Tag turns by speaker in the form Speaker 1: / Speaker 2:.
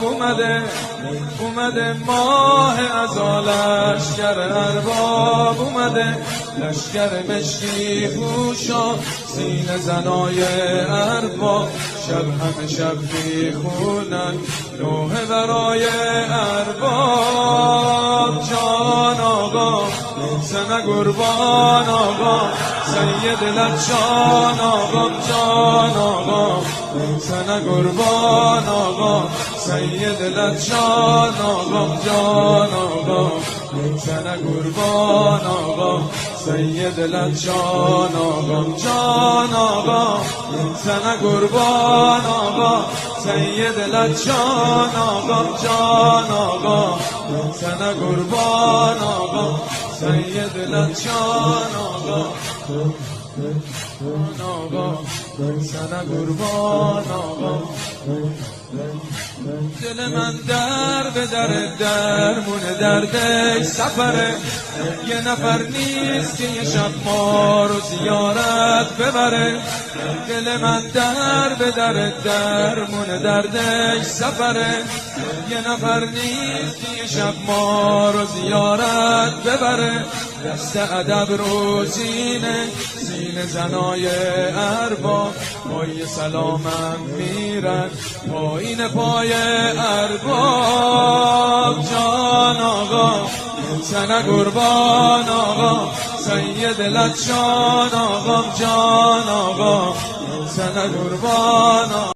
Speaker 1: اومده ماه ازا لشکر ارباب اومده، لشکر مشکی پوشا سینه زنای ارباب، شب همه شب میخونن نوحه برای ارباب. جان آقا سنه قربان آقا سید لچان آقا، جان آقا سنه قربان آقا سید لچان آقا، جان آقا سنه قربان آقا سید لچان آقا، جان آقا سنه قربان آقا سید لچان آقا، جان آقا سنه قربان آقا سید لچان آقا، آقا سنه قربان آقا. دل من در به درمون دردش سفره، یه نفر نیست که یه شب ما رو زیارت ببره. دل من در به درمون دردش سفره، یه نفر نیست که یه شب ما رو زیارت ببره. دست ادب رو سینه زنای ارباب، پای سلامم میرن پایین پای ارباب. جان آقا سنه قربان آقا سید لچان آقا، جان آقا سنه قربان آقا.